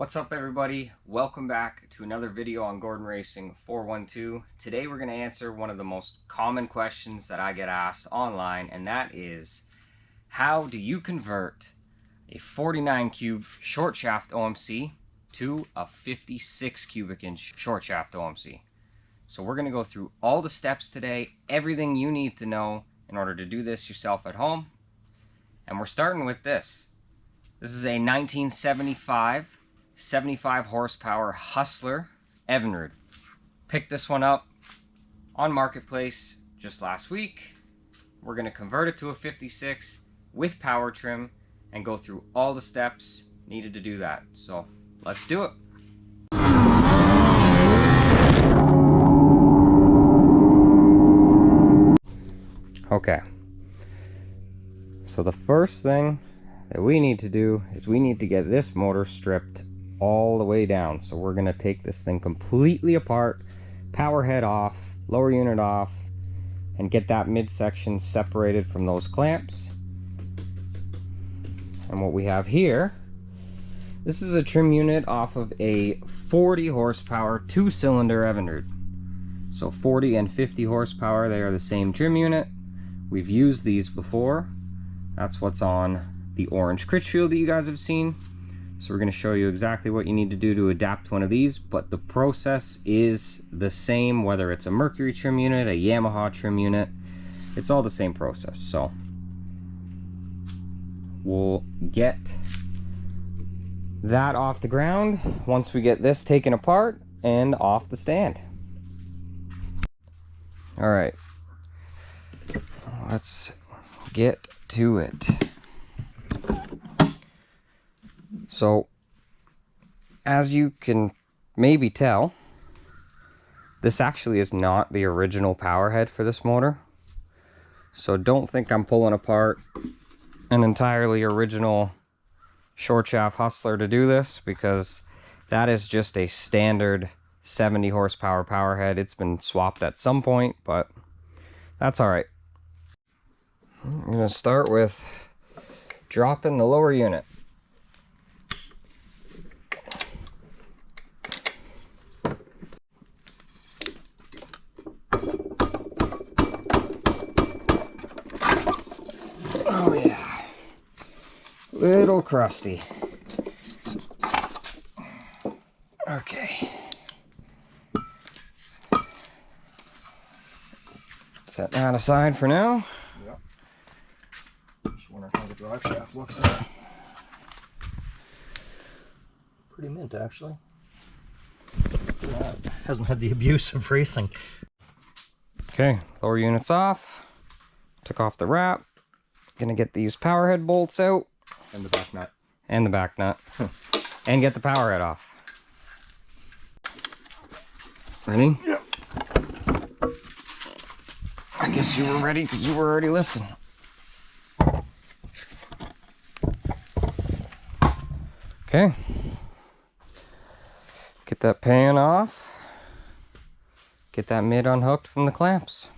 What's up everybody? Welcome back to another video on Gordon Racing 412. Today we're going to answer one of the most common questions that I get asked online, and that is, how do you convert a 49 cube short shaft OMC to a 56 cubic inch short shaft OMC? So we're going to go through all the steps today, everything you need to know in order to do this yourself at home. And we're starting with this. This is a 1975 75 horsepower Hustler Evinrude. Picked this one up on Marketplace just last week. We're going to convert it to a 56 with power trim and go through all the steps needed to do that. So let's do it. Okay, so the first thing that we need to do is we need to get this motor stripped all the way down. So we're going to take this thing completely apart, power head off, lower unit off, and get that midsection separated from those clamps. And what we have here, this is a trim unit off of a 40 horsepower 2-cylinder Evinrude. So 40 and 50 horsepower, they are the same trim unit. We've used these before. That's what's on the orange Critchfield that you guys have seen. So we're going to show you exactly what you need to do to adapt one of these, but the process is the same whether it's a Mercury trim unit, a Yamaha trim unit. It's all the same process. So we'll get that off the ground once we get this taken apart and off the stand. All right, let's get to it. So, as you can maybe tell, this actually is not the original power head for this motor. So don't think I'm pulling apart an entirely original short shaft Hustler to do this, because that is just a standard 70 horsepower power head. It's been swapped at some point, but that's all right. I'm going to start with dropping the lower unit. Oh yeah, little crusty. Okay. Set that aside for now. Yep. Just wondering how the drive shaft looks there. Pretty mint, actually. Hasn't had the abuse of racing. Okay, lower unit's off. Took off the wrap. Gonna get these power head bolts out. And the back nut. And the back nut. And get the power head off. Ready? Yep. I guess you were ready because you were already lifting. Okay. Get that pan off. Get that mid unhooked from the clamps.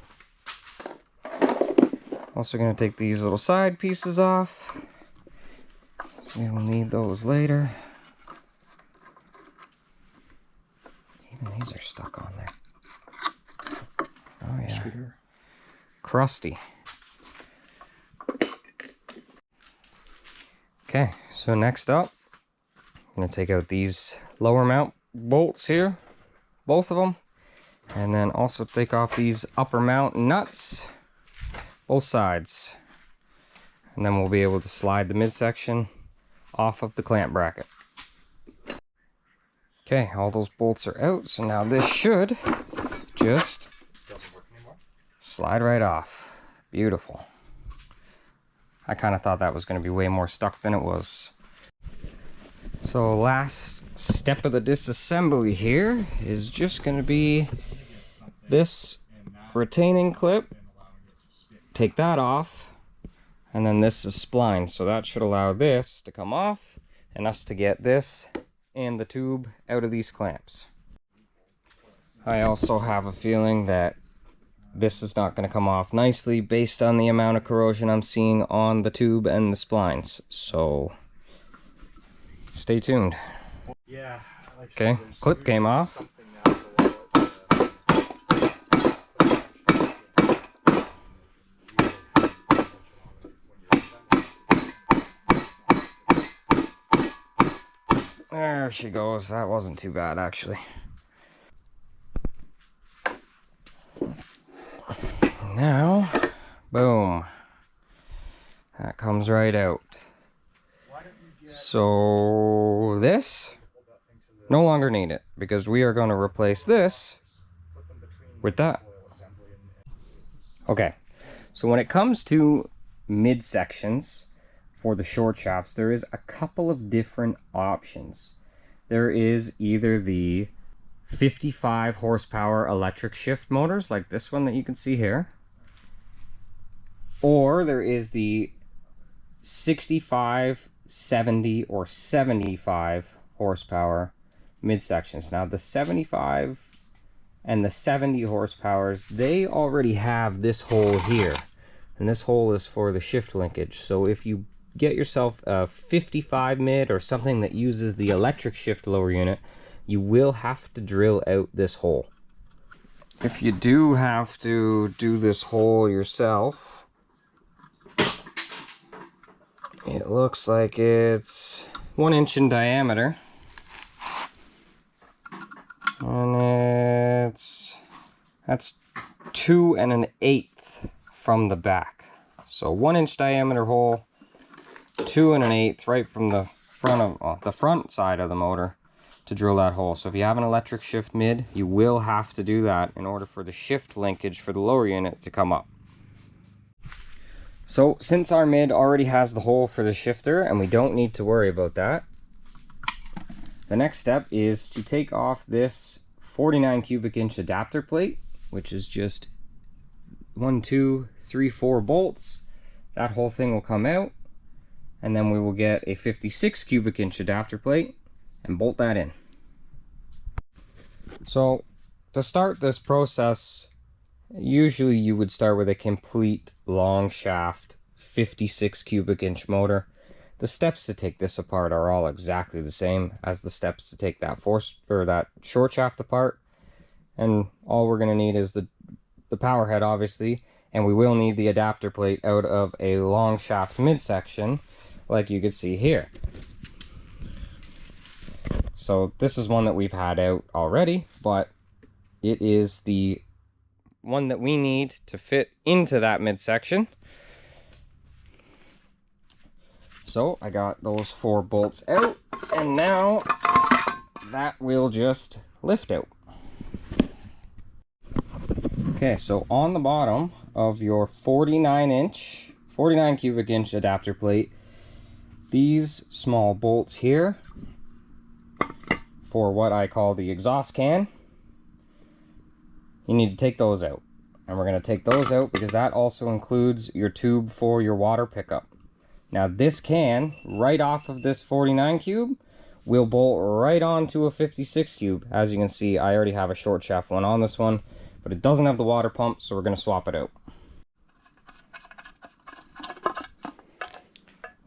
Also going to take these little side pieces off. We will need those later. Even these are stuck on there. Oh yeah. Scooter. Crusty. Okay, so next up, I'm going to take out these lower mount bolts here, both of them, and then also take off these upper mount nuts, both sides, and then we'll be able to slide the midsection off of the clamp bracket. Okay, all those bolts are out, so now this should just slide right off. Beautiful. I kind of thought that was going to be way more stuck than it was. So last step of the disassembly here is just going to be this retaining clip. Take that off, and then this is spline, so that should allow this to come off and us to get this and the tube out of these clamps. I also have a feeling that this is not going to come off nicely based on the amount of corrosion I'm seeing on the tube and the splines, so stay tuned. Yeah. Okay, clip came off. There she goes. That wasn't too bad, actually. Now, boom. That comes right out. So this, no longer need it, because we are going to replace this with that. Okay, so when it comes to midsections for the short shafts, there is a couple of different options. There is either the 55 horsepower electric shift motors, like this one that you can see here, or there is the 65, 70, or 75 horsepower midsections. Now the 75 and the 70 horsepowers, they already have this hole here, and this hole is for the shift linkage. So if you get yourself a 55 mid or something that uses the electric shift lower unit, you will have to drill out this hole. If you do have to do this hole yourself, it looks like it's 1 inch in diameter, and that's 2 1/8 from the back. So 1 inch diameter hole, 2 1/8 right from the front of the front side of the motor to drill that hole. So if you have an electric shift mid, you will have to do that in order for the shift linkage for the lower unit to come up. So since our mid already has the hole for the shifter and we don't need to worry about that, the next step is to take off this 49 cubic inch adapter plate, which is just 1, 2, 3, 4 bolts. That whole thing will come out, and then we will get a 56 cubic inch adapter plate and bolt that in. So to start this process, usually you would start with a complete long shaft 56 cubic inch motor. The steps to take this apart are all exactly the same as the steps to take that that short shaft apart, and all we're going to need is the power head, obviously, and we will need the adapter plate out of a long shaft midsection, like you can see here. So this is one that we've had out already, but it is the one that we need to fit into that midsection. So I got those 4 bolts out, and now that will just lift out. Okay, so on the bottom of your 49 cubic inch adapter plate, these small bolts here for what I call the exhaust can, you need to take those out. And we're going to take those out because that also includes your tube for your water pickup. Now this can, right off of this 49 cube, will bolt right onto a 56 cube. As you can see, I already have a short shaft one on this one, but it doesn't have the water pump, so we're going to swap it out.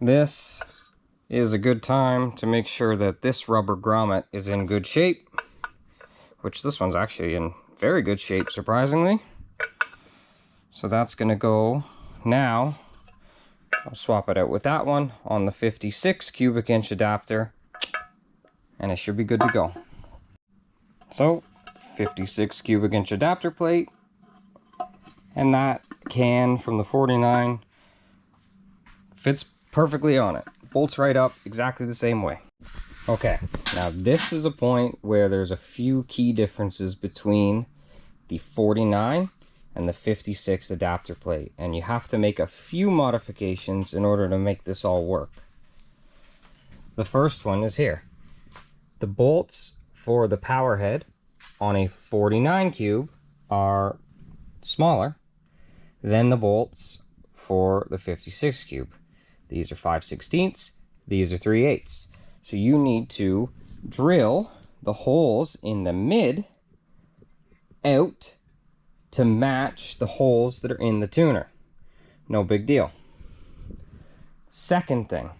This is a good time to make sure that this rubber grommet is in good shape, which this one's actually in very good shape, surprisingly. So that's going to go now. I'll swap it out with that one on the 56 cubic inch adapter, and it should be good to go. So 56 cubic inch adapter plate, and that can from the 49 fits perfectly on it. Bolts right up exactly the same way. Okay, now this is a point where there's a few key differences between the 49 and the 56 adapter plate, and you have to make a few modifications in order to make this all work. The first one is here. The bolts for the power head on a 49 cube are smaller than the bolts for the 56 cube. These are 5/16, these are 3/8. So you need to drill the holes in the mid out to match the holes that are in the tuner. No big deal. Second thing,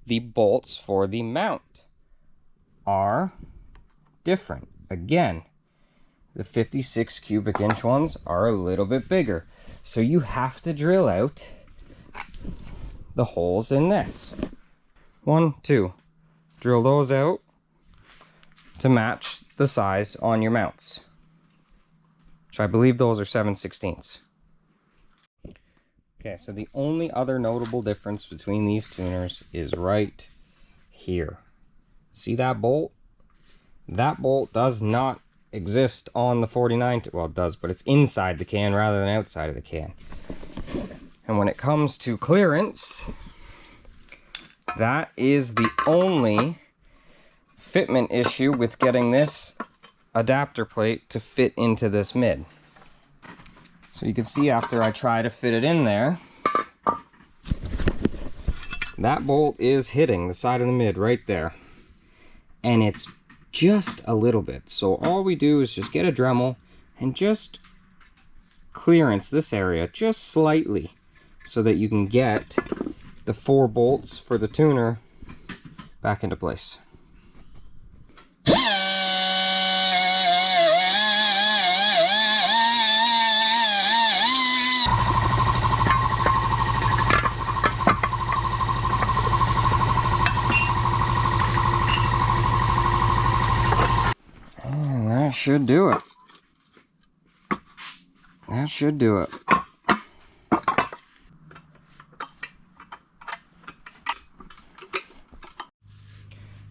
the bolts for the mount are different. Again, the 56 cubic inch ones are a little bit bigger. So you have to drill out the holes in this. 1, 2. Drill those out to match the size on your mounts, which I believe those are 7/16. Okay, so the only other notable difference between these tuners is right here. See that bolt? That bolt does not exist on the 49, well it does, but it's inside the can rather than outside of the can. And when it comes to clearance, that is the only fitment issue with getting this adapter plate to fit into this mid. So you can see after I try to fit it in there, that bolt is hitting the side of the mid right there. And it's just a little bit. So all we do is just get a Dremel and just clearance this area just slightly so that you can get the 4 bolts for the tuner back into place. And that should do it. That should do it.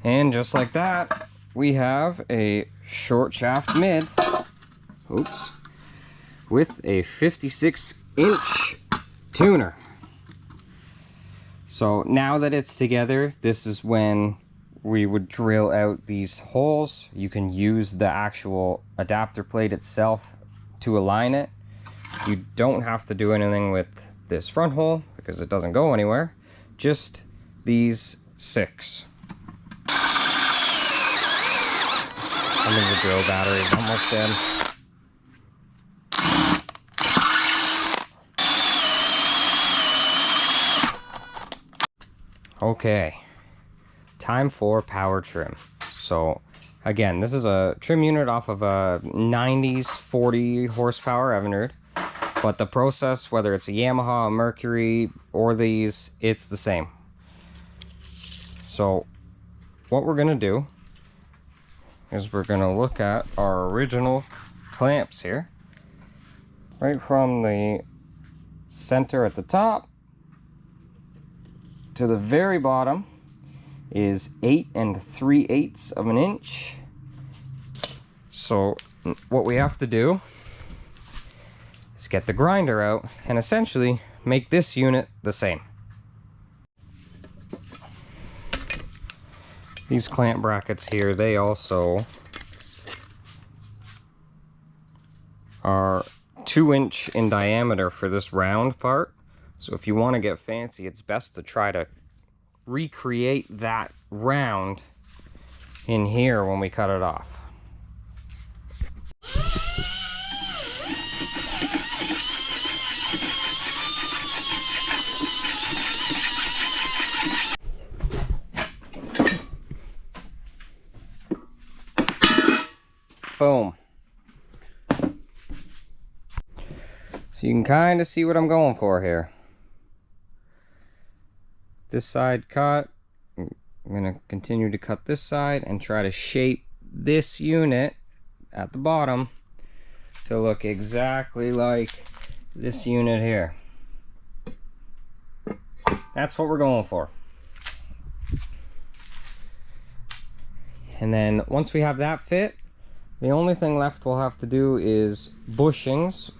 And just like that, we have a short shaft mid, oops, with a 56-inch tuner. So now that it's together, this is when we would drill out these holes. You can use the actual adapter plate itself to align it. You don't have to do anything with this front hole because it doesn't go anywhere. Just these 6. I think the drill battery is almost dead. Okay, time for power trim. So again, this is a trim unit off of a 90s 40 horsepower Evinrude, but the process, whether it's a Yamaha, a Mercury, or these, it's the same. So what we're gonna do is we're going to look at our original clamps here. Right from the center at the top to the very bottom is 8 3/8 of an inch. So what we have to do is get the grinder out and essentially make this unit the same. These clamp brackets here, they also are 2-inch in diameter for this round part. So if you want to get fancy, it's best to try to recreate that round in here when we cut it off. Boom. So you can kind of see what I'm going for here. This side cut. I'm going to continue to cut this side and try to shape this unit at the bottom to look exactly like this unit here. That's what we're going for. And then once we have that fit, the only thing left we'll have to do is bushings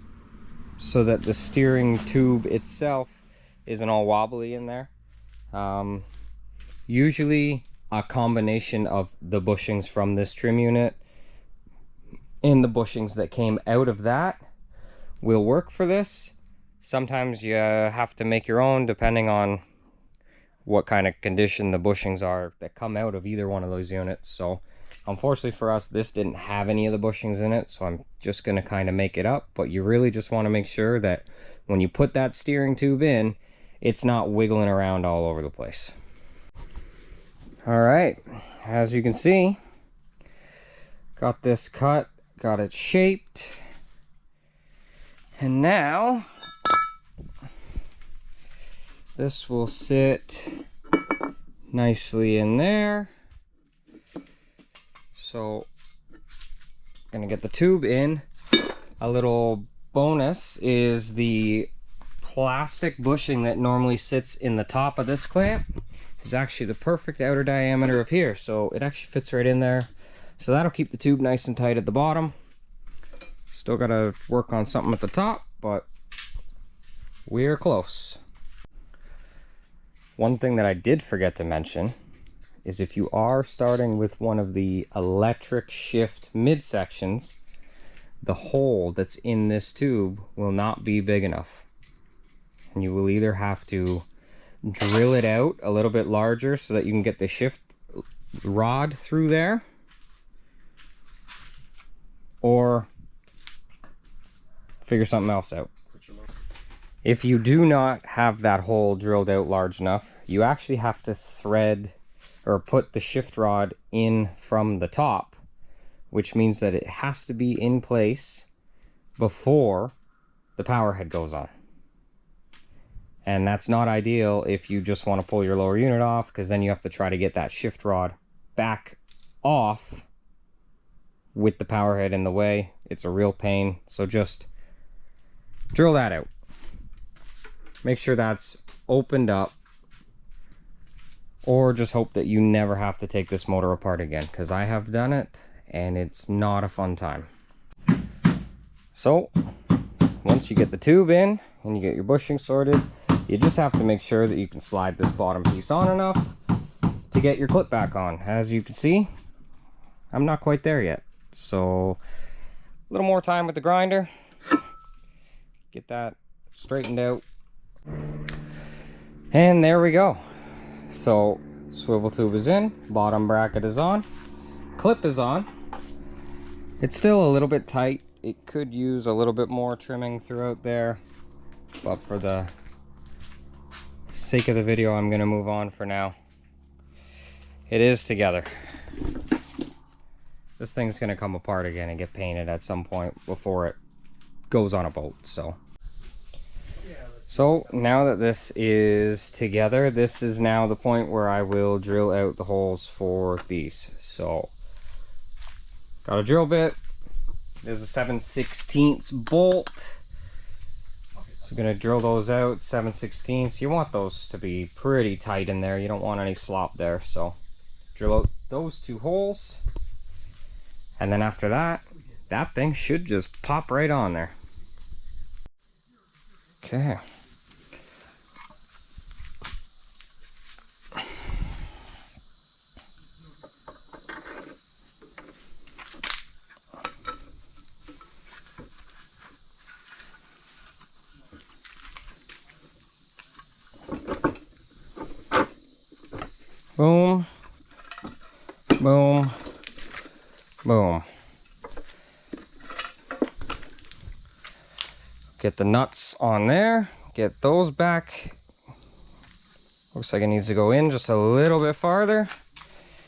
so that the steering tube itself isn't all wobbly in there. Usually a combination of the bushings from this trim unit and the bushings that came out of that will work for this. Sometimes you have to make your own depending on what kind of condition the bushings are that come out of either one of those units. So unfortunately for us, this didn't have any of the bushings in it, so I'm just going to kind of make it up. But you really just want to make sure that when you put that steering tube in, it's not wiggling around all over the place. All right, as you can see, got this cut, got it shaped, and now this will sit nicely in there. So gonna get the tube in. A little bonus is the plastic bushing that normally sits in the top of this clamp is actually the perfect outer diameter of here, so it actually fits right in there. So that'll keep the tube nice and tight at the bottom. Still gotta work on something at the top, but we're close. One thing that I did forget to mention is if you are starting with one of the electric shift midsections, the hole that's in this tube will not be big enough. And you will either have to drill it out a little bit larger so that you can get the shift rod through there, or figure something else out. If you do not have that hole drilled out large enough, you actually have to thread or put the shift rod in from the top, which means that it has to be in place before the power head goes on. And that's not ideal if you just want to pull your lower unit off, because then you have to try to get that shift rod back off with the power head in the way. It's a real pain. So just drill that out. Make sure that's opened up, or just hope that you never have to take this motor apart again, because I have done it and it's not a fun time. So once you get the tube in and you get your bushing sorted, you just have to make sure that you can slide this bottom piece on enough to get your clip back on. As you can see, I'm not quite there yet, so a little more time with the grinder, get that straightened out. And there we go. So swivel tube is in, bottom bracket is on, clip is on. It's still a little bit tight. It could use a little bit more trimming throughout there, but for the sake of the video, I'm gonna move on for now. It is together. This thing's gonna come apart again and get painted at some point before it goes on a boat. So now that this is together, this is now the point where I will drill out the holes for these. So got a drill bit. There's a 7/16 bolt. So we're gonna drill those out, 7/16. You want those to be pretty tight in there. You don't want any slop there. So drill out those two holes. And then after that, that thing should just pop right on there. Okay. Boom, boom, boom. Get the nuts on there, get those back. Looks like it needs to go in just a little bit farther.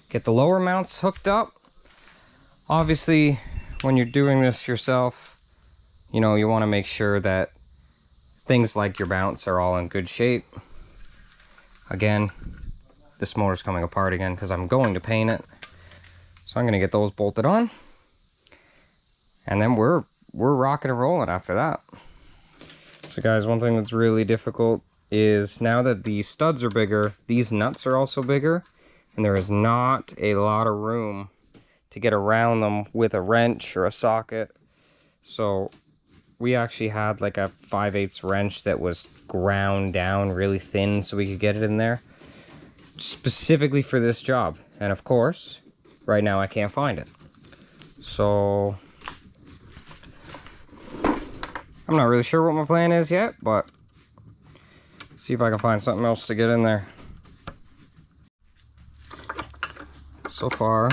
Get the lower mounts hooked up. Obviously, when you're doing this yourself, you know, you want to make sure that things like your mounts are all in good shape. Again, this motor's coming apart again because I'm going to paint it. So I'm going to get those bolted on. And then we're rocking and rolling after that. So guys, one thing that's really difficult is now that the studs are bigger, these nuts are also bigger. And there is not a lot of room to get around them with a wrench or a socket. So we actually had like a 5/8 wrench that was ground down really thin so we could get it in there, specifically for this job. And of course, right now I can't find it. So I'm not really sure what my plan is yet, but see if I can find something else to get in there. So far,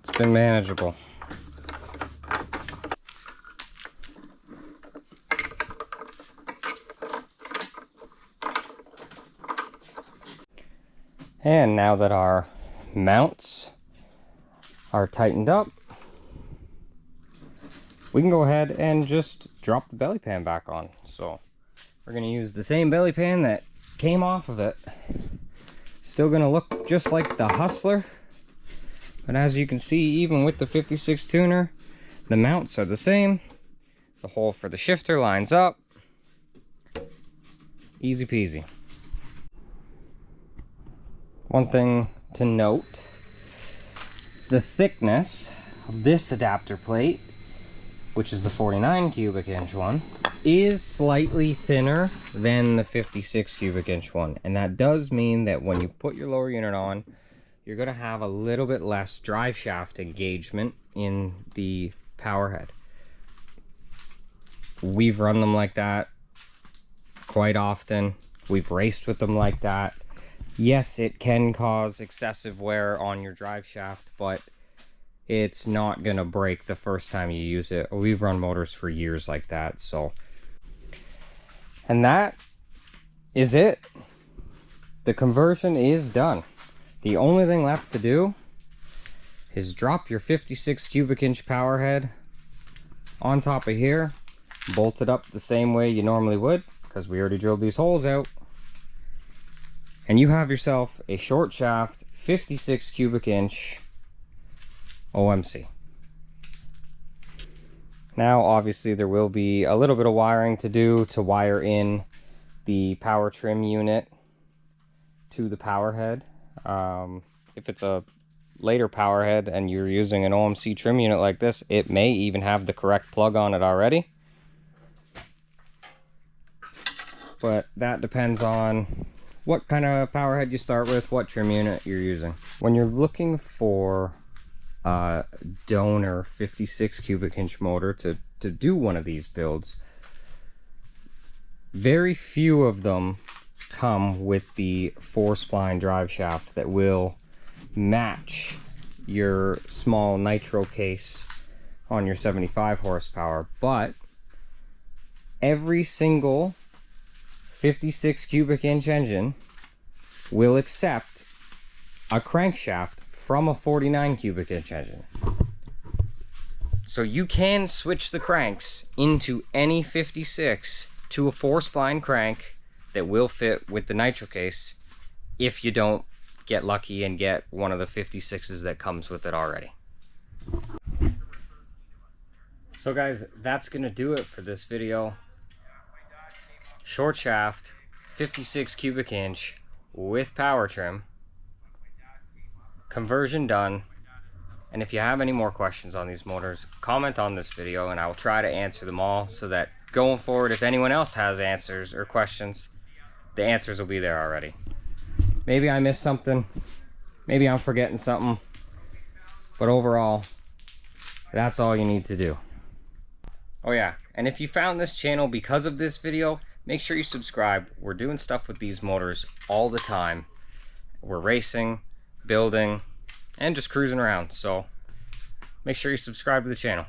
it's been manageable. And now that our mounts are tightened up, we can go ahead and just drop the belly pan back on. So we're going to use the same belly pan that came off of it. Still going to look just like the Hustler, but as you can see, even with the 56 tuner, the mounts are the same. The hole for the shifter lines up. Easy peasy. One thing to note, the thickness of this adapter plate, which is the 49 cubic inch one, is slightly thinner than the 56 cubic inch one. And that does mean that when you put your lower unit on, you're going to have a little bit less drive shaft engagement in the power head. We've run them like that quite often. We've raced with them like that. Yes, it can cause excessive wear on your drive shaft, but it's not gonna break the first time you use it. We've run motors for years like that. So, and that is it. The conversion is done. The only thing left to do is drop your 56 cubic inch power head on top of here, bolt it up the same way you normally would, because we already drilled these holes out, and you have yourself a short shaft 56 cubic inch OMC. Now obviously there will be a little bit of wiring to do to wire in the power trim unit to the power head. If it's a later power head and you're using an OMC trim unit like this, it may even have the correct plug on it already, but that depends on what kind of power head you start with, what trim unit you're using. When you're looking for a donor 56 cubic inch motor to do one of these builds, very few of them come with the 4-spline drive shaft that will match your small nitro case on your 75 horsepower, but every single 56 cubic inch engine will accept a crankshaft from a 49 cubic inch engine. So you can switch the cranks into any 56 to a 4-spline crank that will fit with the nitro case if you don't get lucky and get one of the 56s that comes with it already. So guys, that's gonna do it for this video. Short shaft, 56 cubic inch with power trim, conversion done. And if you have any more questions on these motors, comment on this video and I will try to answer them all, so that going forward, if anyone else has answers or questions, the answers will be there already. Maybe I missed something, maybe I'm forgetting something, but overall, that's all you need to do. Oh yeah, and if you found this channel because of this video, make sure you subscribe. We're doing stuff with these motors all the time. We're racing, building, and just cruising around. So make sure you subscribe to the channel.